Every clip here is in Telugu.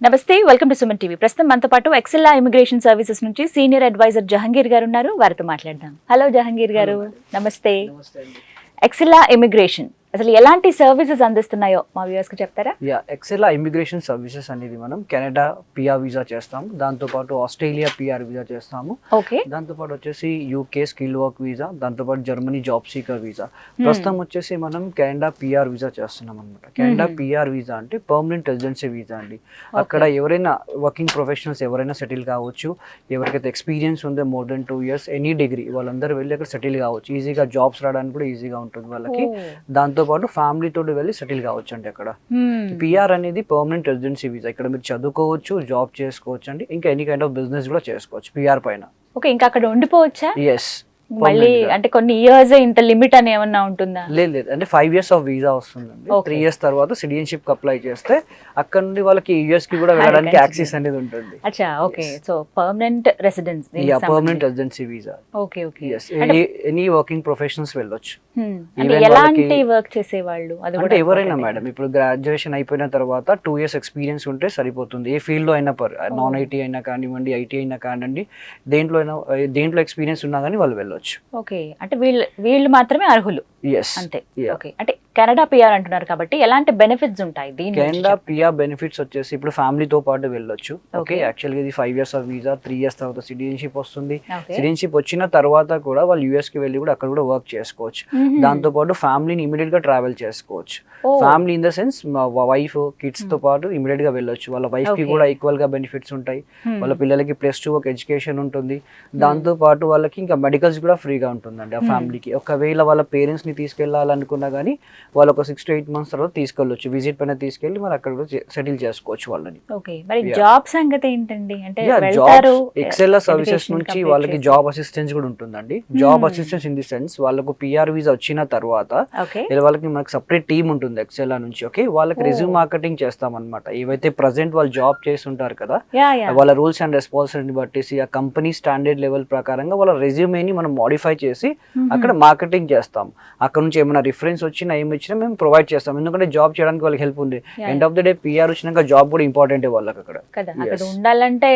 నమస్తే, వెల్కమ్ టు సుమన్ టీవీ. ప్రస్తుతం మనతో పాటు ఎక్సెల్లా ఇమిగ్రేషన్ సర్వీసెస్ నుంచి సీనియర్ అడ్వైజర్ జహంగీర్ గారు ఉన్నారు. వారితో మాట్లాడదాం. హలో జహంగీర్ గారు, నమస్తే. ఎక్సెల్లా ఇమిగ్రేషన్ అసలు ఎలాంటి సర్వీసెస్ అందిస్తున్నాయో మా వ్యూవర్స్ కి చెప్తారా? ఎక్సెల్లా ఇమిగ్రేషన్ సర్వీసెస్ అనేది మనం కెనడా పిఆర్ వీసా చేస్తాము, దాంతో పాటు ఆస్ట్రేలియా పిఆర్ వీసా చేస్తాము, దాంతో పాటు వచ్చేసి యూకే స్కిల్ వర్క్ వీసా, దాంతో పాటు జర్మనీ జాబ్ సీకర్ వీసా. ప్రస్తుతం వచ్చేసి మనం కెనడా పిఆర్ వీసా చేస్తున్నాం అనమాట. కెనడా పిఆర్ వీసా అంటే పర్మనెంట్ రెసిడెన్సీ వీసా అండి. అక్కడ ఎవరైనా వర్కింగ్ ప్రొఫెషనల్స్ ఎవరైనా సెటిల్ కావచ్చు, ఎవరికైతే ఎక్స్పీరియన్స్ ఉందో more than 2 years any degree వాళ్ళందరూ వెళ్ళి అక్కడ సెటిల్ కావచ్చు. ఈజీగా జాబ్స్ రావడానికి కూడా ఈజీగా ఉంటుంది వాళ్ళకి. దాంతో పాటు ఫ్యామిలీ తోటి వెళ్ళి సెటిల్ కావచ్చు అండి. అక్కడ పిఆర్ అనేది పర్మనెంట్ రెసిడెన్సీ వీసా. ఇక్కడ మీరు చదువుకోవచ్చు, జాబ్ చేసుకోవచ్చు అండి, ఇంకా ఎనీ కైండ్ ఆఫ్ బిజినెస్ కూడా చేసుకోవచ్చు పిఆర్ పైన. ఓకే, ఇంకా అక్కడ ఉండిపోవచ్చా? ఎస్. మళ్ళీ అంటే కొన్ని ఇయర్స్ ఇంత లిమిట్ అని ఏమన్నా ఉంటుందా? లేదు, అంటే 5 years ఆఫ్ వీసా వస్తుందండి. 3 years తర్వాత సిటిజన్షిప్ అప్లై చేస్తే అక్కడ నుండి వాళ్ళకి యూఎస్ కి కూడా వెళ్ళడానికి యాక్సెస్ అనేది ఉంటుంది. అచ్చా, okay. So permanent residence, permanent residency visa. Okay okay. Any working professionals వెళ్ళొచ్చు. ఎలాంటి వర్క్ చేసేవాళ్ళు? అంటే ఎవరైనా మేడం, ఇప్పుడు గ్రాడ్యుయేషన్ అయిపోయిన తర్వాత 2 years ఎక్స్పీరియన్స్ ఉంటే సరిపోతుంది. ఏ ఫీల్డ్ లో అయినా, నాన్ ఐటీ అయినా కానివ్వండి, ఐటీ అయినా కానివ్వండి, దేంట్లో ఎక్స్పీరియన్స్ ఉన్నా కానీ వాళ్ళు వెళ్ళొచ్చు. ఓకే, అంటే వీళ్ళు మాత్రమే అర్హులు. అంతే. ఓకే, అంటే కెనడా పిఆర్ అంటున్నారు కాబట్టి ఎలాంటి బెనిఫిట్స్ ఉంటాయి దీని? కెనడా పిఆర్ బెనిఫిట్స్ వచ్చేసి ఇప్పుడు ఫ్యామిలీతో పాటు వెళ్ళొచ్చు. ఓకే, యాక్చువల్గా ఇది 5 years ఆఫ్ వీసా, 3 years తర్వాత సిటిజన్షిప్ వస్తుంది. సిటిజన్షిప్ వచ్చిన తర్వాత కూడా వాళ్ళు యూఎస్ కి వెళ్ళి కూడా అక్కడ కూడా వర్క్ చేసుకోవచ్చు. దాంతో పాటు ఫ్యామిలీని ఇమీడియట్ గా ట్రావెల్ చేసుకోవచ్చు. Family in the sense wife kids తో పాటు ఇమీడియట్ గా వెళ్ళొచ్చు. వాళ్ళ వైఫ్ కి కూడా ఈక్వల్ గా బెనిఫిట్స్ ఉంటాయి. వాళ్ళ పిల్లలకి +2 ఒక ఎడ్యుకేషన్ ఉంటుంది. దాంతో పాటు వాళ్ళకి ఇంకా మెడికల్స్ కూడా ఫ్రీగా ఉంటుందండి ఆ ఫ్యామిలీకి. ఒకవేళ వాళ్ళ పేరెంట్స్ ని తీసుకెళ్లాలనుకున్నా గానీ వాళ్ళు ఒక 6 to 8 months తర్వాత తీసుకెళ్ళొచ్చు. విజిట్ పైన తీసుకెళ్లి మరి అక్కడ కూడా సెటిల్ చేసుకోవచ్చు వాళ్ళని. ఓకే, మరి జాబ్ సంగతి ఏంటండి? అంటే ఎక్సెల్లా సర్వీసెస్ నుంచి వాళ్ళకి జాబ్ అసిస్టెన్స్ కూడా ఉంటుందండి. Job assistance in the sense వాళ్ళకు పిఆర్ వీసా వచ్చిన తర్వాత వాళ్ళకి మనకి సపరేట్ టీమ్ ఉంటుంది ఎక్సెల్లా నుంచి. ఓకే, వాళ్ళకి రెజ్యూమ్ మార్కెటింగ్ చేస్తాం అనమాట. ఏవైతే ప్రెసెంట్ వాళ్ళు జాబ్ చేస్తుంటారు కదా, వాళ్ళ రూల్స్ అండ్ రెస్పాన్సిబిలిటీ బట్టేసి ఆ కంపెనీ స్టాండర్డ్ లెవెల్ ప్రకారంగా వాళ్ళ రెజ్యూమేని మనం మోడిఫై చేసి అక్కడ మార్కెటింగ్ చేస్తాం. అక్కడ నుంచి ఏమైనా రిఫరెన్స్ వచ్చినా ఏమి వచ్చినా మేము ప్రొవైడ్ చేస్తాం. ఎందుకంటే జాబ్ చేయడానికి వాళ్ళకి హెల్ప్ ఉంది. End of the day PR వచ్చినాక జాబ్ కూడా ఇంపార్టెంట్ వాళ్ళకి అక్కడ ఉండాలంటే.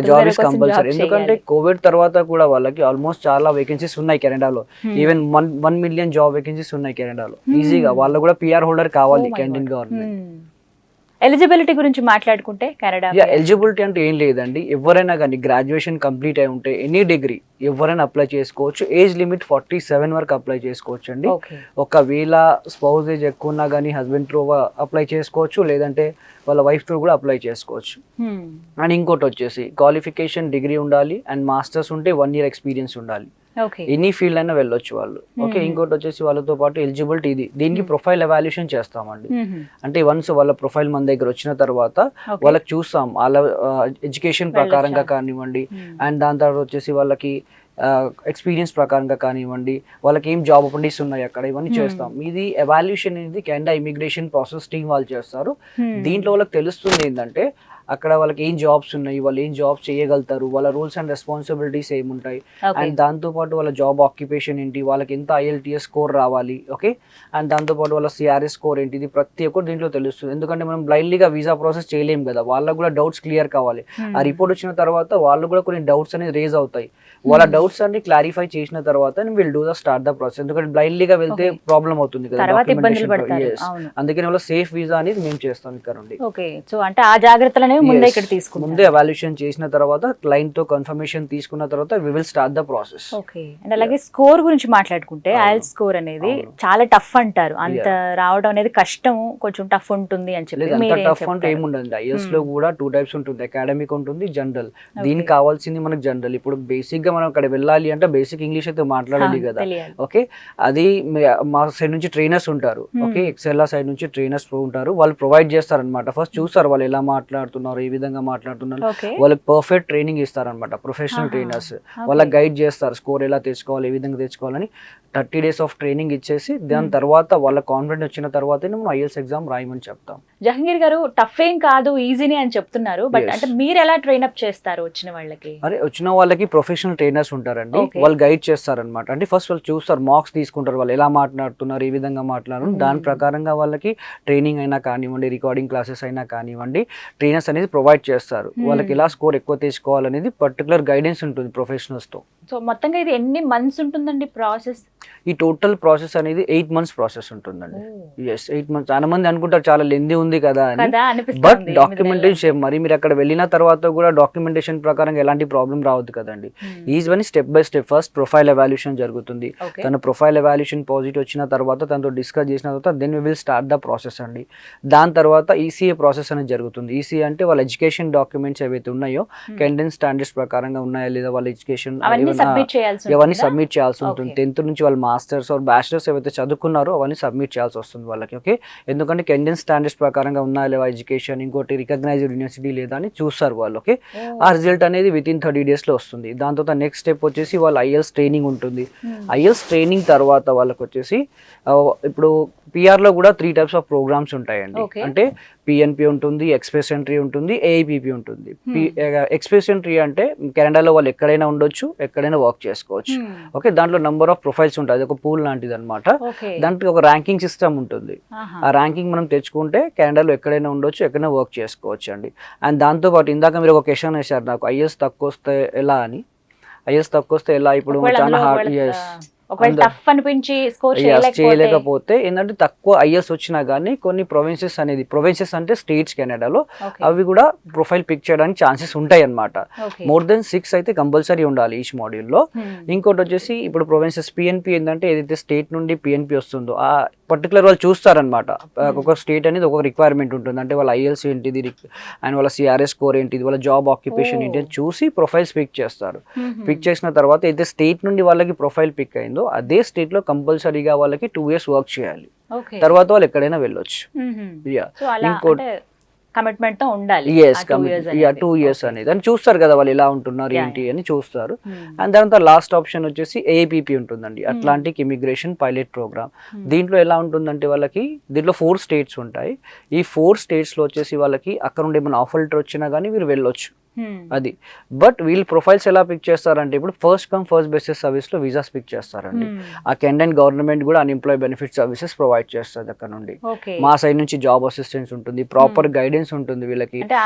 Job is compulsory. ఎందుకంటే కోవిడ్ తర్వాత కూడా వాళ్ళకి ఆల్మోస్ట్ చాలా వేకెన్సీస్ ఉన్నాయి కెనడాలో. ఈవెన్ 1 million జాబ్ వేకెన్సీస్ ఉన్నాయి కెనడాలో. ఈజీగా వాళ్ళు కూడా పిఆర్ హోల్డర్ కావాలి కెనడియన్ గవర్నమెంట్. ఎలిజిబిలిటీ గురించి మాట్లాడుకుంటే కెనడా ఎలిజిబిలిటీ అంటే ఏం లేదండి. ఎవరైనా కానీ గ్రాడ్యుయేషన్ కంప్లీట్ అయి ఉంటే ఎనీ డిగ్రీ ఎవరైనా అప్లై చేసుకోవచ్చు. ఏజ్ లిమిట్ 47 వరకు అప్లై చేసుకోవచ్చు అండి. ఒకవేళ స్పౌజ్ ఏజ్ ఎక్కువ ఉన్నా కానీ హస్బెండ్ త్రూ అప్లై చేసుకోవచ్చు, లేదంటే వాళ్ళ వైఫ్ త్రూ కూడా అప్లై చేసుకోవచ్చు. అండ్ ఇంకోటి వచ్చేసి క్వాలిఫికేషన్ డిగ్రీ ఉండాలి అండ్ మాస్టర్స్ ఉంటే 1 year ఎక్స్పీరియన్స్ ఉండాలి. ఎనీ ఫీల్డ్ అయినా వెళ్ళొచ్చు వాళ్ళు. ఓకే, ఇంకోటి వచ్చేసి వాళ్ళతో పాటు ఎలిజిబిలిటీ ఇది. దీనికి ప్రొఫైల్ ఎవాల్యుయేషన్ చేస్తామండి. అంటే వన్స్ వాళ్ళ ప్రొఫైల్ మన దగ్గర వచ్చిన తర్వాత వాళ్ళకి చూస్తాం వాళ్ళ ఎడ్యుకేషన్ ప్రకారంగా కానివ్వండి, అండ్ దాని తర్వాత వచ్చేసి వాళ్ళకి ఎక్స్పీరియన్స్ ప్రకారంగా కానివ్వండి, వాళ్ళకి ఏం జాబ్ ఆపర్చునిటీస్ ఉన్నాయి అక్కడ, ఇవన్నీ చేస్తాం. ఇది ఎవాల్యుయేషన్ అనేది కెనడా ఇమిగ్రేషన్ ప్రాసెస్ టీమ్ వాళ్ళు చేస్తారు. దీంట్లో వాళ్ళకి తెలుస్తుంది ఏంటంటే అక్కడ వాళ్ళకి ఏం జాబ్స్ ఉన్నాయి, వాళ్ళు ఏం జాబ్స్ చేయగలుగుతారు, వాళ్ళ రూల్స్ అండ్ రెస్పాన్సిబిలిటీస్ ఏముంటాయి, అండ్ దాంతోపాటు వాళ్ళ జాబ్ ఆక్యుపేషన్ ఏంటి, వాళ్ళకి ఎంత IELTS స్కోర్ రావాలి. ఓకే, అండ్ దాంతోపాటు వాళ్ళ CRS స్కోర్ ఏంటి, ఇది ప్రతి ఒక్కటి దీంట్లో తెలుస్తుంది. ఎందుకంటే మనం బ్లైండ్లీగా వీసా ప్రాసెస్ చేయలేము కదా, వాళ్ళకు కూడా డౌట్స్ క్లియర్ కావాలి. ఆ రిపోర్ట్ వచ్చిన తర్వాత వాళ్ళు కూడా కొన్ని డౌట్స్ అనేది రేజ్ అవుతాయి. వాళ్ళ డౌట్స్ అన్ని క్లారిఫై చేసిన తర్వాత will do the start the process. ఎందుకంటే బ్లైండ్లీగా వెళ్తే ప్రాబ్లం అవుతుంది కదా, అందుకని వాళ్ళ సేఫ్ వీసా అనేది మేము చేస్తాం ఇక్కడ నుండి. ఓకే, సో అంటే ఆ జాగ్రత్తలనే ముందే ఎవాల్యుయేషన్ చేసిన తర్వాత క్లయింట్ తో కన్ఫర్మేషన్ తీసుకున్న తర్వాత we will start the process. Okay, and అలాగే స్కోర్ గురించి మాట్లాడుకుంటే IELTS స్కోర్ అనేది చాలా టఫ్ అంటారు. అంత రావడం అనేది కష్టం, కొంచెం టఫ్ ఉంటుంది అని చెప్పి. అంత టఫ్ అంటే ఏముండదు. IELTS లో కూడా 2 types ఉంటుంది, అకాడమిక్ ఉంటుంది, జనరల్. దీనికి కావాల్సింది మనకు జనరల్. ఇప్పుడు బేసిక్ గా మనం అక్కడ వెళ్ళాలి అంటే బేసిక్ ఇంగ్లీష్ అయితే మాట్లాడాలి కదా. ఓకే, అది మా సైడ్ నుంచి ట్రైనర్స్ ఉంటారు. ఓకే, ఎక్సెల్లా సైడ్ నుంచి ట్రైనర్స్ ఉంటారు. వాళ్ళు ప్రొవైడ్ చేస్తారు అనమాట. ఫస్ట్ చూస్తారు వాళ్ళు ఎలా మాట్లాడుతున్నారు, ఏ విధంగా మాట్లాడుతున్నారు, వాళ్ళకి పర్ఫెక్ట్ ట్రైనింగ్ ఇస్తారనమాట. ప్రొఫెషనల్ ట్రైనర్స్ వాళ్ళకి గైడ్ చేస్తారు, స్కోర్ ఎలా తెచ్చుకోవాలి, ఏ విధంగా తెచ్చుకోవాలని. 30 days ఆఫ్ ట్రైనింగ్ ఇచ్చేసి దాని తర్వాత వాళ్ళ కాన్ఫిడెంట్ వచ్చిన తర్వాత మనం IELTS ఎగ్జామ్ రాయమని చెప్తాం. జహంగీర్ గారు, టఫ్ ఏం కాదు, ఈజీనే అని చెప్తున్నారు. బట్ అంటే మీరు ఎలా ట్రైన్ అప్ చేస్తారు వచ్చిన వాళ్ళకి? వచ్చిన వాళ్ళకి ప్రొఫెషనల్ ట్రైనర్స్ ఉంటారండి, వాళ్ళు గైడ్ చేస్తారనమాట. అంటే ఫస్ట్ వాళ్ళు చూస్తారు, మార్క్స్ తీసుకుంటారు, వాళ్ళు ఎలా మాట్లాడుతున్నారు, ఏ విధంగా మాట్లాడుతున్నారు, దాని ప్రకారంగా వాళ్ళకి ట్రైనింగ్ అయినా కానివ్వండి, రికార్డింగ్ క్లాసెస్ అయినా కానివ్వండి, ట్రైనర్స్ అనేది ప్రొవైడ్ చేస్తారు. వాళ్ళకి ఎలా స్కోర్ ఎక్కువ తెచ్చుకోవాలనేది పర్టికులర్ గైడెన్స్ ఉంటుంది ప్రొఫెషనల్స్ తో. సో మొత్తంగా ఇది ఎన్ని మంత్స్ ఉంటుందండి ప్రాసెస్? ఈ టోటల్ ప్రాసెస్ అనేది 8 months ప్రాసెస్ ఉంటుందండి. 8 months. చాలా మంది అనుకుంటారు చాలా లెందీ ఉంది కదా అని, బట్ డాక్యుమెంటేషన్ మరి మీరు అక్కడ వెళ్ళిన తర్వాత కూడా డాక్యుమెంటేషన్ ప్రకారం ఎలాంటి ప్రాబ్లం రావద్దు కదండి. ఈజీవన్నీ step by step first profile evaluation జరుగుతుంది. తన ప్రొఫైల్ ఎవాల్యూషన్ పాజిటివ్ వచ్చిన తర్వాత తనతో డిస్కస్ చేసిన తర్వాత then we will start the process అండి. దాని తర్వాత ఈసీఏ ప్రాసెస్ అనేది జరుగుతుంది. ఈసీఏ అంటే వాళ్ళ ఎడ్యుకేషన్ డాక్యుమెంట్స్ ఏవైతే ఉన్నాయో కెండెన్స్ స్టాండర్డ్స్ ప్రకారంగా ఉన్నాయా లేదా, వాళ్ళ ఎడ్యుకేషన్ అవన్నీ సబ్మిట్ చేయాల్సి ఉంటుంది. 10th నుంచి వాళ్ళ మాస్టర్స్ ఆర్ బ్యాచిలర్స్ ఏవైతే చదువుకున్నారో అవన్నీ సబ్మిట్ చేయాల్సి వస్తుంది వాళ్ళకి. ఓకే, ఎందుకంటే కెండెన్స్ స్టాండర్డ్స్ ప్రకారంగా ఉన్నాయా లేవా ఎడ్యుకేషన్, ఇంకోటి రికగ్నైజ్డ్ యూనివర్సిటీ లేదా అని చూస్తారు వాళ్ళు. ఓకే, ఆ రిజల్ట్ అనేది వితిన్ 30 days లో వస్తుంది. దాని తర్వాత నెక్స్ట్ స్టెప్ వచ్చేసి వాళ్ళ ఐఎల్స్ ట్రైనింగ్ ఉంటుంది. ఐఎల్స్ ట్రైనింగ్ తర్వాత వాళ్ళకి వచ్చేసి ఇప్పుడు పిఆర్ లో కూడా 3 types ఆఫ్ ప్రోగ్రామ్స్ ఉంటాయండి. అంటే పిఎన్పి ఉంటుంది, ఎక్స్ప్రెస్ ఎంట్రీ ఉంటుంది, ఏఐపిపి ఉంటుంది. ఎక్స్ప్రెస్ ఎంట్రీ అంటే కెనడాలో వాళ్ళు ఎక్కడైనా ఉండొచ్చు, ఎక్కడైనా వర్క్ చేసుకోవచ్చు. ఓకే, దాంట్లో నంబర్ ఆఫ్ ప్రొఫైల్స్ ఉంటాయి, అది ఒక పూల్ లాంటిది అనమాట. దాంట్లో ఒక ర్యాంకింగ్ సిస్టమ్ ఉంటుంది. ఆ ర్యాంకింగ్ మనం తెచ్చుకుంటే కెనడాలో ఎక్కడైనా ఉండొచ్చు, ఎక్కడైనా వర్క్ చేసుకోవచ్చు అండి. అండ్ దాంతో పాటు ఇందాక మీరు ఒక క్వశ్చన్ వేశారు నాకు, ఐఎస్ తక్కువ వస్తే ఎలా అని. ఐఎస్ తక్కువ వస్తే ఎలా, ఇప్పుడు చాలా హార్డ్ చేయలేకపోతే ఏంటంటే తక్కువ ఐఎస్ వచ్చినా కానీ కొన్ని ప్రొవిన్సెస్ అంటే స్టేట్స్ కెనడాలో అవి కూడా ప్రొఫైల్ పిక్ చేయడానికి ఛాన్సెస్ ఉంటాయి అన్నమాట. మోర్ దెన్ 6 అయితే కంపల్సరీ ఉండాలి ఈచ్ మాడ్యూల్లో. ఇంకోటి వచ్చేసి ఇప్పుడు ప్రొవిన్సెస్ పిఎన్పి ఏంటంటే ఏదైతే స్టేట్ నుండి పిఎన్పి వస్తుందో ఆ పర్టికులర్ వాళ్ళు చూస్తారనమాట. ఒక్కొక్క స్టేట్ అనేది ఒక్కొక్క రిక్వైర్మెంట్ ఉంటుంది. అంటే వాళ్ళ ఐఎల్స్ ఏంటిది అండ్ వాళ్ళ సిఆర్ఎస్ స్కోర్ ఏంటిది, వాళ్ళ జాబ్ ఆక్యుపేషన్ ఏంటి అని చూసి ప్రొఫైల్స్ పిక్ చేస్తారు. పిక్ చేసిన తర్వాత అయితే స్టేట్ నుండి వాళ్ళకి ప్రొఫైల్ పిక్ అయిందో అదే స్టేట్ లో కంపల్సరీగా వాళ్ళకి 2 years వర్క్ చేయాలి. తర్వాత వాళ్ళు ఎక్కడైనా వెళ్ళొచ్చు. ఇంకోటి కమిట్మెంట్ తో ఉండాలి. 2 years అనేది అని చూస్తారు కదా వాళ్ళు ఎలా ఉంటున్నారు ఏంటి అని చూస్తారు. అండ్ దాని తర్వాత లాస్ట్ ఆప్షన్ వచ్చేసి ఏఐపిపి ఉంటుందండి, అట్లాంటిక్ ఇమిగ్రేషన్ పైలట్ ప్రోగ్రామ్. దీంట్లో ఎలా ఉంటుందంటే వాళ్ళకి దీంట్లో 4 states ఉంటాయి. ఈ 4 states లో వచ్చేసి వాళ్ళకి అక్కడ నుండి ఏమైనా ఆఫర్ లెటర్ వచ్చినా కానీ మీరు వెళ్ళొచ్చు. అది బట్ వీళ్ళు ప్రొఫైల్స్ ఎలా పిక్ చేస్తారంటే ఇప్పుడు first come first basis service లో వీసాస్ పిక్ చేస్తారండి. ఆ కెనడియన్ గవర్నమెంట్ కూడా అన్ఎంప్లాయ్ బెనిఫిట్ సర్వీసెస్ ప్రొవైడ్ చేస్తుంది అక్కడ నుండి. మా సైడ్ నుంచి జాబ్ అసిస్టెన్స్ ఉంటుంది, ప్రాపర్ గైడెన్స్ ఉంటుంది వీళ్ళకి.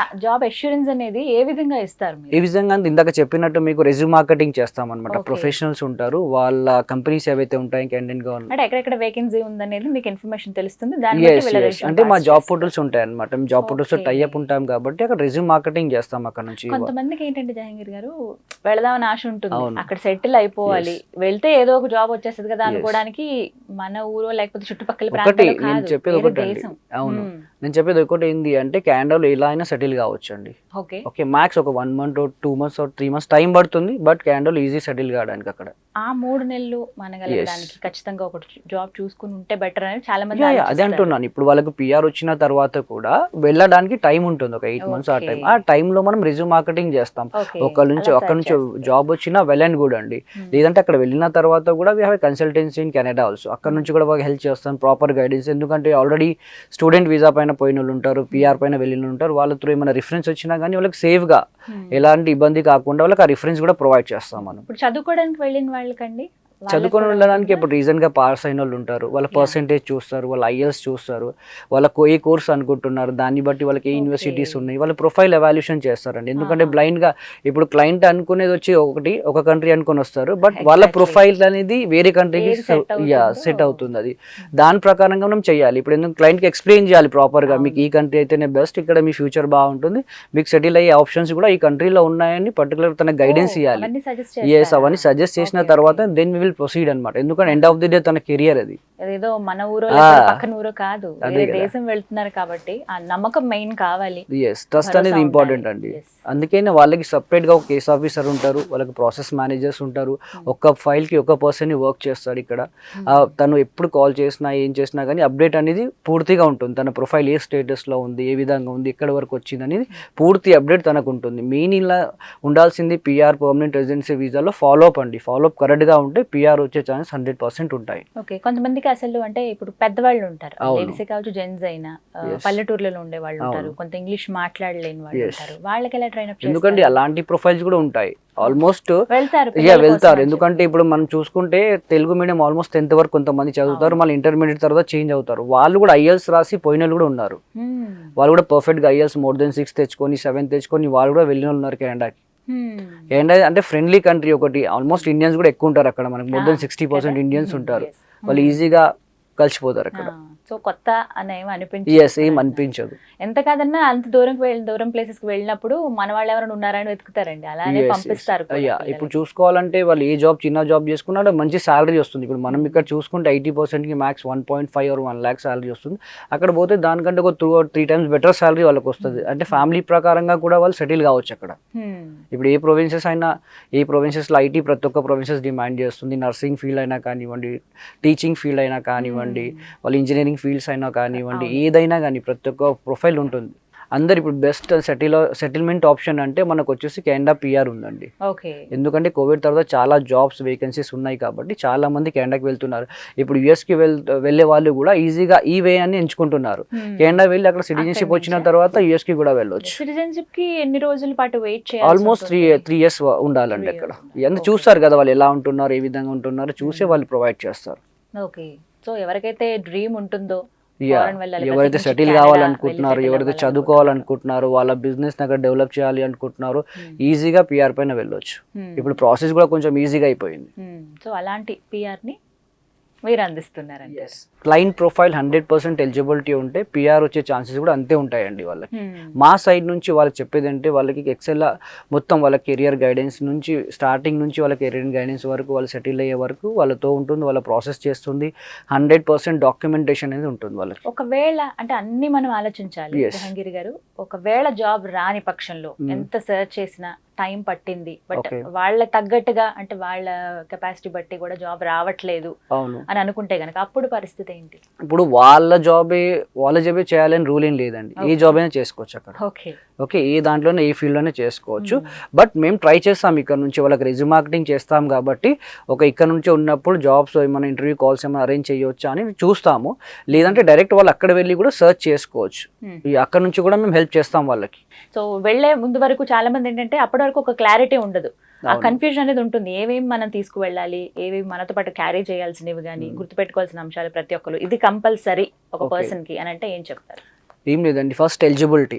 జాబ్ అష్యూరెన్స్ అనేది ఏ విధంగా ఇస్తారు? ఏ విధంగా ఇందాక చెప్పినట్టు మీకు రెజ్యూమ్ మార్కెటింగ్ చేస్తాం అనమాట. ప్రొఫెషనల్స్ ఉంటారు, వాళ్ళ కంపెనీస్ ఏవైతే ఉంటాయి కెనడియన్ గవర్నమెంట్ ఎక్కడెక్కడ వేకెన్సీ ఉందనేది మీకు ఇన్ఫర్మేషన్ తెలుస్తుంది. అంటే మా జాబ్ పోర్టల్స్ ఉంటాయి అనమాట. మేము జాబ్ పోర్టల్స్ తో టైఅప్ ఉంటాం కాబట్టి అక్కడ రెజ్యూమ్ మార్కెటింగ్ చేస్తాం అక్కడ నుంచి. కొంతమందికి ఏంటంటే జహంగీర్ గారు వెళదామని ఆశ ఉంటుంది, అక్కడ సెటిల్ అయిపోవాలి, వెళ్తే ఏదో ఒక జాబ్ వచ్చేస్తుంది కదా అనుకోవడానికి మన ఊరో లేకపోతే చుట్టుపక్కల ప్రాంతాలు కాదు. అవును, నేను చెప్పేది ఒకటి ఏంది అంటే కెనడాలో ఎలా అయినా సెటిల్ కావచ్చు అండి. ఓకే, మ్యాక్స్ ఒక 1 month 2 months 3 months టైం పడుతుంది, బట్ కెనడాలో ఈజీ సెటిల్ కావడానికి అక్కడ. ఆ 3 నెలలు మనగలడానికి ఖచ్చితంగా ఒక జాబ్ చూసుకుని ఉంటే బెటర్ అని చాలా మంది అదే అంటున్నాను. ఇప్పుడు వాళ్ళకి పిఆర్ వచ్చిన తర్వాత కూడా వెళ్ళడానికి టైం ఉంటుంది, ఒక 8 months. ఆ టైంలో మనం రెజ్యూమ్ మార్కెటింగ్ చేస్తాం. అక్కడ నుంచి జాబ్ వచ్చినా వెల్ అండ్ గుడ్ అండి. లేదంటే అక్కడ వెళ్ళిన తర్వాత కూడా we have consultancy in Canada also. అక్కడ నుంచి కూడా వాళ్ళకి హెల్ప్ చేస్తాం, ప్రాపర్ గైడెన్స్. ఎందుకంటే ఆల్రెడీ స్టూడెంట్ వీసా పైన పోయిన వాళ్ళు ఉంటారు, పిఆర్ పైన వెళ్ళిన ఉంటారు. వాళ్ళ త్రూ ఏమైనా రిఫరెన్స్ వచ్చినా కానీ వాళ్ళకి సేఫ్ గా ఎలాంటి ఇబ్బంది కాకుండా వాళ్ళకి ఆ రిఫరెన్స్ కూడా ప్రొవైడ్ చేస్తాం మనం. ఇప్పుడు చదువుకోవడానికి వెళ్ళిన వాళ్ళకండి, చదువుకొని వెళ్ళడానికి ఇప్పుడు రీజన్ గా పాస్ అయిన వాళ్ళు ఉంటారు, వాళ్ళ పర్సెంటేజ్ చూస్తారు, వాళ్ళ ఐఎల్స్ చూస్తారు, వాళ్ళ ఏ కోర్స్ అనుకుంటున్నారు దాన్ని బట్టి వాళ్ళకి ఏ యూనివర్సిటీస్ ఉన్నాయి, వాళ్ళ ప్రొఫైల్ ఎవాల్యూషన్ చేస్తారండి. ఎందుకంటే బ్లైండ్ గా ఇప్పుడు క్లయింట్ అనుకునేది వచ్చి ఒక కంట్రీ అనుకుని వస్తారు, బట్ వాళ్ళ ప్రొఫైల్ అనేది వేరే కంట్రీకి సెట్ అవుతుంది. అది దాని ప్రకారంగా మనం చేయాలి. ఇప్పుడు ఎందుకు క్లయింట్ కి ఎక్స్ప్లెయిన్ చేయాలి ప్రాపర్ గా, మీకు ఈ కంట్రీ అయితేనే బెస్ట్, ఇక్కడ మీ ఫ్యూచర్ బాగుంటుంది, మీకు సెటిల్ అయ్యే ఆప్షన్స్ కూడా ఈ కంట్రీలో ఉన్నాయని పర్టికులర్ తన గైడెన్స్ ఇవ్వాలి. అవన్నీ సజెస్ట్ చేసిన తర్వాత దెన్ వి విల్ ప్రొసీడ్ అన్నమాట. ఎందుకంటే ఎండ్ ఆఫ్ ది డే తన కెరియర్ అది, ఏదో మన ఊరో పక్కన ఊరో కాదు, దేశం వెళ్తున్నారు కాబట్టి ఆ నమ్మకం మెయిన్ కావాలి. ట్రస్ట్ అనేది ఇంపార్టెంట్ అండి. అందుకనే వాళ్ళకి సపరేట్ గా ఒక కేస్ ఆఫీసర్ ఉంటారు, వాళ్ళకి ప్రాసెస్ మేనేజర్స్ ఉంటారు. ఒక్క ఫైల్ కి ఒక పర్సన్ వర్క్ చేస్తాడు ఇక్కడ. తను ఎప్పుడు కాల్ చేసినా ఏం చేసినా కానీ అప్డేట్ అనేది పూర్తిగా ఉంటుంది. తన ప్రొఫైల్ ఏ స్టేటస్ లో ఉంది, ఏ విధంగా ఉంది, ఎక్కడి వరకు వచ్చింది అనేది పూర్తి అప్డేట్ తనకు ఉంటుంది. మెయిన్ ఇలా ఉండాల్సింది పిఆర్ పర్మనెంట్ రెసిడెన్సీ వీసాలో ఫాలో అప్ అండి. ఫాలో అప్ కరెక్ట్ గా ఉంటే పిఆర్ వచ్చే ఛాన్స్ 100% ఉంటాయి. ఓకే, కొంతమందికి అసలు అంటే ఇప్పుడు పెద్దవాళ్ళు ఉంటారు, అవును. లేడీసే కావచ్చు, జెంట్స్ అయినా, Yes. పల్లెటూర్లలో ఉండే వాళ్ళు ఉంటారు, అవును. కొంత ఇంగ్లీష్ మాట్లాడలేని వాళ్ళు Yes. ఉంటారు, వాళ్ళకి ఎలా ట్రైన్ అప్ ఎందుకంటే అలాంటి ప్రొఫైల్స్ కూడా ఉంటాయి ఆల్మోస్ట్. వెళ్తారు వెళ్తారు, ఎందుకంటే ఇప్పుడు మనం చూసుకుంటే తెలుగు మీడియం ఆల్మోస్ట్ 10th వరకు కొంతమంది చదువుతారు, మళ్ళీ ఇంటర్మీడియట్ తర్వాత చేంజ్ అవుతారు. వాళ్ళు కూడా ఐఎల్స్ రాసి పోయిన వాళ్ళు కూడా ఉన్నారు. వాళ్ళు కూడా పర్ఫెక్ట్ గా ఐఎల్స్ more than 6 తెచ్చుకొని 7 తెచ్చుకొని వాళ్ళు కూడా వెళ్ళిన వాళ్ళు ఉన్నారు కెనడాకి. కెనడా అంటే ఫ్రెండ్లీ కంట్రీ ఒకటి, ఆల్మోస్ట్ ఇండియన్స్ కూడా ఎక్కువ ఉంటారు అక్కడ. మనకు more than 60% ఇండియన్స్ ఉంటారు. వాళ్ళు ఈజీగా కలిసిపోతారు అక్కడ. సో కొత్త అని ఏమి ఏం అనిపించదు. ఎంత కాదన్నా అంత దూరం ప్లేసెస్ కి వెళ్ళినప్పుడు మన వాళ్ళు ఎవరైనా ఉన్నారని వెతుకుతారండి, అలానే పంపిస్తారు. ఇప్పుడు చూసుకోవాలంటే వాళ్ళు ఏ జాబ్, చిన్న జాబ్ చేసుకున్నా మంచి సాలరీ వస్తుంది. ఇప్పుడు మనం ఇక్కడ చూసుకుంటే 80% కి మ్యాక్స్ 1.5 or 1 lakh సాలరీ వస్తుంది. అక్కడ పోతే దానికంటే ఒక 2 or 3 times బెటర్ సాలరీ వాళ్ళకి వస్తుంది. అంటే ఫ్యామిలీ ప్రకారంగా కూడా వాళ్ళు సెటిల్ కావచ్చు అక్కడ. ఇప్పుడు ఏ ప్రొవిన్సెస్ లో ఐటీ ప్రతి ఒక్క ప్రొవిన్సెస్ డిమాండ్ చేస్తుంది. నర్సింగ్ ఫీల్డ్ అయినా కానివ్వండి, టీచింగ్ ఫీల్డ్ అయినా కానివ్వండి, వాళ్ళు ఇంజనీరింగ్ ఫీల్డ్స్ అయినా కానివ్వండి, ఏదైనా కానీ ప్రతి ఒక్క ప్రొఫైల్ ఉంటుంది. అందరు ఇప్పుడు బెస్ట్ సెటిల్మెంట్ ఆప్షన్ అంటే మనకు వచ్చేసి కెనడా పిఆర్ ఉందండి. ఎందుకంటే కోవిడ్ తర్వాత చాలా జాబ్స్ వేకెన్సీస్ ఉన్నాయి కాబట్టి చాలా మంది కెనడాకి వెళ్తున్నారు. ఇప్పుడు యుఎస్కి వెళ్ళే వాళ్ళు కూడా ఈజీగా ఈ వే అని ఎంచుకుంటున్నారు. కెనడా వెళ్ళి అక్కడ సిటిజన్షిప్ వచ్చిన తర్వాత యుఎస్కి కూడా వెళ్ళొచ్చు. సిటిజన్షిప్ కి ఎన్ని రోజుల పాటు వెయిట్ చేయాలి? ఆల్మోస్ట్ 3 years ఉండాలండి అక్కడ. ఇవన్నీ చూస్తారు కదా వాళ్ళు ఎలా ఉంటున్నారు, ఏ విధంగా ఉంటున్నారు చూసే వాళ్ళు ప్రొవైడ్ చేస్తారు. ఓకే, సో ఎవరికైతే డ్రీమ్ ఉంటుందో, ఎవరైతే సెటిల్ కావాలనుకుంటున్నారు, ఎవరైతే చదువుకోవాలనుకుంటున్నారు, వాళ్ళ బిజినెస్ అక్కడ డెవలప్ చేయాలి అనుకుంటున్నారు, ఈజీగా పిఆర్ పైన వెళ్ళొచ్చు. ఇప్పుడు ప్రాసెస్ కూడా కొంచెం ఈజీగా అయిపోయింది. సో అలాంటి పిఆర్ ని మీరు అందిస్తున్నారండి. క్లయింట్ ప్రొఫైల్ 100% ఎలిజిబిలిటీ ఉంటే పిఆర్ వచ్చే ఛాన్సెస్ కూడా అంతే ఉంటాయండి వాళ్ళకి. మా సైడ్ నుంచి వాళ్ళకి చెప్పేది అంటే వాళ్ళకి ఎక్సెల్ మొత్తం వాళ్ళ కెరియర్ గైడెన్స్ నుంచి, స్టార్టింగ్ నుంచి వాళ్ళ కెరియర్ గైడెన్స్ వరకు, వాళ్ళు సెటిల్ అయ్యే వరకు వాళ్ళతో ఉంటుంది, వాళ్ళ ప్రాసెస్ చేస్తుంది. 100% డాక్యుమెంటేషన్ అనేది ఉంటుంది వాళ్ళకి. ఒకవేళ అంటే అన్ని మనం ఆలోచించాలి జహంగీర్ గారు, ఒకవేళ జాబ్ రాని పక్షంలో ఎంత సెర్చ్ చేసినా టైం పట్టింది, బట్ వాళ్ళ తగ్గట్టుగా అంటే వాళ్ళ కెపాసిటీ బట్టి కూడా జాబ్ రావట్లేదు అని అనుకుంటే గనక అప్పుడు పరిస్థితి ఏంటి? ఇప్పుడు వాళ్ళ జాబే చేయాలని రూల్ ఏం లేదండి. ఏ జాబ్ అయినా చేసుకోవచ్చు అక్కడ. ఓకే, ఏ దాంట్లోనే ఏ ఫీల్డ్ లోనే చేసుకోవచ్చు. బట్ మేము ట్రై చేస్తాం ఇక్కడ నుంచి, వాళ్ళకి రెజ్యూమ్ మార్కెటింగ్ చేస్తాం కాబట్టి ఇక్కడ నుంచి ఉన్నప్పుడు జాబ్స్ ఏమైనా ఇంటర్వ్యూ కాల్స్ ఏమైనా అరేంజ్ చేయొచ్చా అని చూస్తాము. లేదంటే డైరెక్ట్ వాళ్ళు అక్కడ వెళ్ళి కూడా సర్చ్ చేసుకోవచ్చు. అక్కడ నుంచి కూడా మేము హెల్ప్ చేస్తాం వాళ్ళకి. సో వెళ్లే ముందు వరకు చాలా మంది ఏంటంటే అప్పటి వరకు ఒక క్లారిటీ ఉండదు, ఆ కన్ఫ్యూజన్ అనేది ఉంటుంది. ఏమేమి మనం తీసుకువెళ్ళాలి, ఏమేమి మనతో పాటు క్యారీ చేయాల్సినవి కానీ గుర్తుపెట్టుకోవాల్సిన అంశాలు ప్రతి ఒక్కరు, ఇది కంపల్సరీ ఒక పర్సన్ కి అని అంటే ఏం చెప్తారు? ఏం లేదండి, ఫస్ట్ ఎలిజిబిలిటీ.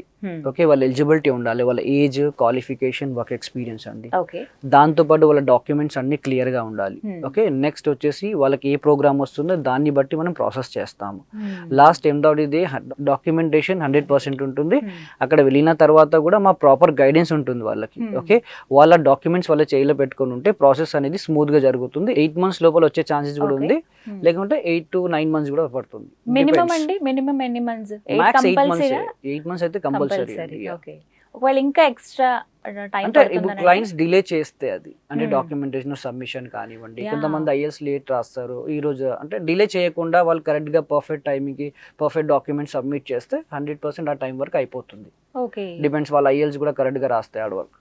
ఓకే, వాళ్ళ ఎలిజిబిలిటీ ఉండాలి, వాళ్ళ ఏజ్, క్వాలిఫికేషన్, వర్క్ ఎక్స్పీరియన్స్ అండి. దాంతోపాటు వాళ్ళ డాక్యుమెంట్స్ అన్ని క్లియర్ గా ఉండాలి. ఓకే, నెక్స్ట్ వచ్చేసి వాళ్ళకి ఏ ప్రోగ్రామ్ వస్తుందో దాన్ని బట్టి మనం ప్రాసెస్ చేస్తాము. లాస్ట్ ఎండ్ డాక్యుమెంటేషన్ 100% ఉంటుంది. అక్కడ వెళ్ళిన తర్వాత కూడా మా ప్రాపర్ గైడెన్స్ ఉంటుంది వాళ్ళకి. ఓకే, వాళ్ళ డాక్యుమెంట్స్ వాళ్ళ చేయిలో పెట్టుకుని ఉంటే ప్రాసెస్ అనేది స్మూత్ గా జరుగుతుంది. 8 months లోపల వచ్చే ఛాన్సెస్ కూడా ఉంది, లేకుంటే 8 to 9 months కూడా పడుతుంది. మినిమం ఎన్ని మంత్స్? 8 months అయితే కంపల్సరీ. ఒకవేళ ఇంకా ఎక్స్ట్రా టైం అంటే ఇప్పుడు క్లయింట్స్ డిలే చేస్తే అది అంటే డాక్యుమెంటేషన్ సబ్మిషన్ కానివ్వండి, కొంతమంది ఐఎల్స్ లేట్ రాస్తారు. ఈ రోజు అంటే డిలే చేయకుండా వాళ్ళు కరెక్ట్ గా పర్ఫెక్ట్ టైంకి పర్ఫెక్ట్ డాక్యుమెంట్ సబ్మిట్ చేస్తే 100% ఆ టైం వరకు అయిపోతుంది. డిపెండ్స్, వాళ్ళ ఐఎల్స్ కూడా కరెక్ట్ గా రాస్తాయి ఆడ వరకు.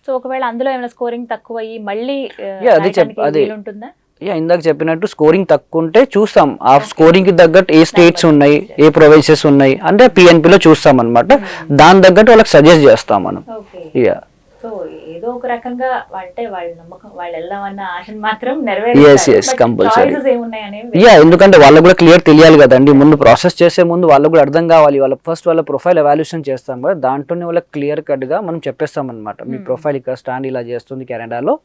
సో ఒకవేళ అందులో ఏమైనా స్కోరింగ్ తక్కువ అయ్యి మళ్ళీ ఉంటుందా? ఇందాక చెప్పినట్టు స్కోరింగ్ తక్కువ ఉంటే చూస్తాం, ఆ స్కోరింగ్ కి తగ్గట్టు ఏ స్టేట్స్ ఉన్నాయి, ఏ ప్రొవిన్సెస్ ఉన్నాయి అంటే పిఎన్పి లో చూస్తాం అనమాట. దాని తగ్గట్టు వాళ్ళకి సజెస్ట్ చేస్తాం మనం. సో ఏదో ఒక రకంగా అంటే వాళ్ళ నమ్మకం, వాళ్ళు వెళ్దామన్న ఆశను మాత్రం ఎందుకంటే వాళ్ళకు కూడా క్లియర్ తెలియాలి కదండి. ముందు ప్రాసెస్ చేసే ముందు వాళ్ళకు కూడా అర్థం కావాలి. వాళ్ళ ఫస్ట్ వాళ్ళ ప్రొఫైల్ ఎవాల్యుయేషన్ చేస్తాం కదా, దాంట్లోనే వాళ్ళకి క్లియర్ కట్ గా మనం చెప్పేస్తాం అనమాట. మీ ప్రొఫైల్ ఇక్కడ స్టాండ్ ఇలా చేస్తుంది, కెనడాలో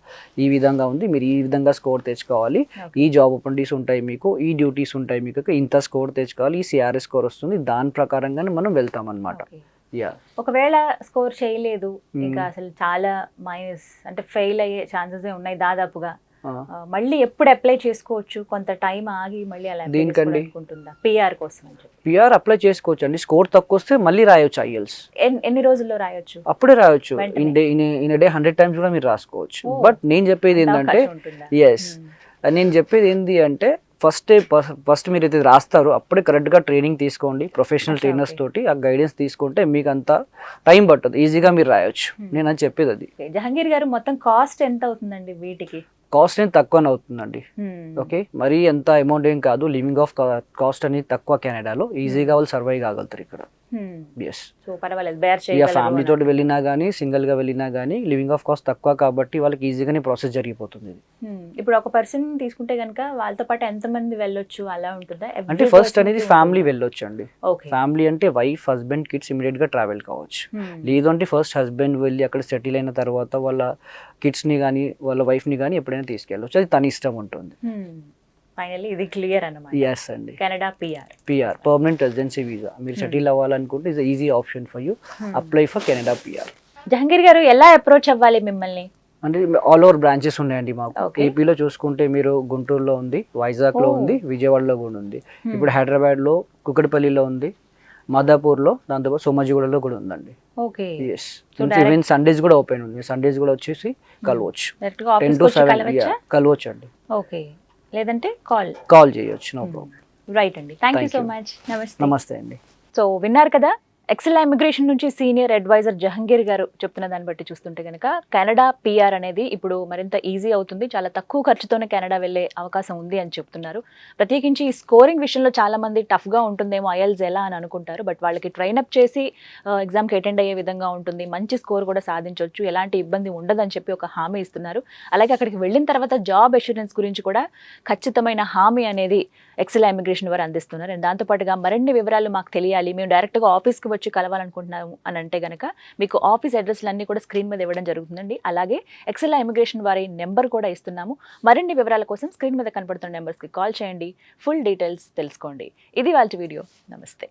ఈ విధంగా ఉంది, మీరు ఈ విధంగా స్కోర్ తెచ్చుకోవాలి, ఈ జాబ్ ఆపర్చునిటీస్ ఉంటాయి మీకు, ఈ డ్యూటీస్ ఉంటాయి మీకు, ఇంత స్కోర్ తెచ్చుకోవాలి, ఈ సిఆర్ఎస్ స్కోర్ వస్తుంది, దాని ప్రకారంగానే మనం వెళ్తాం అనమాట. ఒకవేళ స్కోర్ చేయలేదు, ఇంకా అసలు చాలా మైనస్ అంటే ఫెయిల్ అయ్యే ఛాన్సెస్ ఉన్నాయి దాదాపుగా, మళ్ళీ ఎప్పుడు అప్లై చేసుకోవచ్చు? కొంత టైం ఆగి మళ్ళీ అలా దీనికండి పిఆర్ కోసం పిఆర్ అప్లై చేసుకోవచ్చు అండి. స్కోర్ తక్కువ వస్తే మళ్ళీ రాయొచ్చు ఐఎల్స్. ఎన్ని రోజుల్లో రాయొచ్చు? అప్పుడే రాయొచ్చు, ఇన్ డే 100 times కూడా మీరు రాసుకోవచ్చు. బట్ నేను చెప్పేది ఏంటంటే నేను చెప్పేది ఏంటి అంటే ఫస్ట్ మీరు అయితే రాస్తారు అప్పుడే కరెక్ట్ గా ట్రైనింగ్ తీసుకోండి, ప్రొఫెషనల్ ట్రైనర్స్ తోటి ఆ గైడెన్స్ తీసుకుంటే మీకు అంత టైం పట్టదు, ఈజీగా మీరు రాయొచ్చు. నేను అని చెప్పేది అది. జహంగీర్ గారు మొత్తం కాస్ట్ ఎంత అవుతుందండి వీటికి? కాస్ట్ అనేది తక్కువనే అవుతుందండి. ఓకే, మరీ ఎంత అమౌంట్ ఏం కాదు. లివింగ్ ఆఫ్ కాస్ట్ అనేది తక్కువ కెనడాలో, ఈజీగా వాళ్ళు సర్వైవ్ కాగలుగుతారు ఇక్కడ. ఎస్, సో పర్వాలేదు, బేర్ ఇక చేయగలరు ఫ్యామిలీ అని తోటి వెళ్ళినా కానీ సింగిల్ గా వెళ్ళినా కానీ లివింగ్ ఆఫ్ కాస్ట్ తక్కువ కాబట్టి వాళ్ళకి ఈజీగానే ప్రాసెస్ జరిగిపోతుంది ఇది. ఇప్పుడు ఒక పర్సన్ తీసుకుంటే కనుక వాళ్ళతో పాటు ఎంత మంది వెళ్ళొచ్చు అలా ఉంటుందా? అంటే ఫస్ట్ అనేది ఫ్యామిలీ వెళ్ళొచ్చు అండి. ఓకే. ఫ్యామిలీ అంటే వైఫ్, హస్బెండ్, కిడ్స్ ఇమీడియట్ గా ట్రావెల్ కావచ్చు. లేదు అంటే ఫస్ట్ హస్బెండ్ వెళ్ళి అక్కడ సెటిల్ అయిన తర్వాత వాళ్ళ కిడ్స్ ని కానీ వాళ్ళ వైఫ్ ని కానీ ఎప్పుడైనా తీసుకెళ్ళవచ్చు. అది తన ఇష్టం ఉంటుంది. ఫైనల్లీ ఇది క్లియర్ అన్నమాట. ఎస్ అండి. Canada PR permanent residency visa. మీరు సెటిల్ అవ్వాలనుకుంటే is easy option for you. Apply for Canada PR. Jahangir garu ఎలా అప్రోచ్ అవ్వాలి మిమ్మల్ని? అంటే ఆల్ ఓవర్ బ్రాంచెస్ ఉన్నాయండి మాకు. Okay. ఏపీలో చూసుకుంటే మీరు గుంటూరులో ఉంది, వైజాగ్ లో ఉంది, విజయవాడలో కూడా ఉంది. ఇప్పుడు హైదరాబాద్ లో కుకట్పల్లిలో ఉంది, మాదాపూర్లో, దాంతోపాటు సోమాజిగూడలో కూడా ఉందండి. ఓకే. ఎస్, ఈవెన్ సండేస్ కూడా ఓపెన్ ఉంది. సండేస్ కూడా వచ్చేసి కలవచ్చు. డైరెక్ట్ గా 10 ఆఫీస్ to వచ్చి 7 కలవచ్చా? కలవచ్చు అండి. ఓకే, లేదంటే కాల్ చేయొచ్చు, నో ప్రాబ్లం. రైట్ అండి, thank you Thank so you. Much. నమస్తే అండి. సో విన్నారు కదా, ఎక్సెల్ ఇమిగ్రేషన్ నుంచి సీనియర్ అడ్వైజర్ జహంగీర్ గారు చెప్తున్న దాన్ని బట్టి చూస్తుంటే కనుక కెనడా పిఆర్ అనేది ఇప్పుడు మరింత ఈజీ అవుతుంది. చాలా తక్కువ ఖర్చుతోనే కెనడా వెళ్ళే అవకాశం ఉంది అని చెప్తున్నారు. ప్రత్యేకించి ఈ స్కోరింగ్ విషయంలో చాలా మంది టఫ్గా ఉంటుందేమో ఐఎల్స్ ఎలా అని అనుకుంటారు. బట్ వాళ్ళకి ట్రైనప్ చేసి ఎగ్జామ్కి అటెండ్ అయ్యే విధంగా ఉంటుంది. మంచి స్కోర్ కూడా సాధించవచ్చు, ఎలాంటి ఇబ్బంది ఉండదని చెప్పి ఒక హామీ ఇస్తున్నారు. అలాగే అక్కడికి వెళ్ళిన తర్వాత జాబ్ అష్యూరెన్స్ గురించి కూడా ఖచ్చితమైన హామీ అనేది ఎక్సెల్ ఇమిగ్రేషన్ వారు అందిస్తున్నారు. అండ్ దాంతోపాటుగా మరిన్ని వివరాలు మాకు తెలియాలి, మేము డైరెక్ట్గా ఆఫీస్కి వచ్చి కలవాలనుకుంటున్నాము అని అంటే కనుక మీకు ఆఫీస్ అడ్రస్లు అన్నీ కూడా స్క్రీన్ మీద ఇవ్వడం జరుగుతుందండి. అలాగే ఎక్సెల్ ఇమిగ్రేషన్ వారి నెంబర్ కూడా ఇస్తున్నాము. మరిన్ని వివరాల కోసం స్క్రీన్ మీద కనపడుతున్న నెంబర్స్కి కాల్ చేయండి, ఫుల్ డీటెయిల్స్ తెలుసుకోండి. ఇది వాళ్ళ వీడియో. నమస్తే.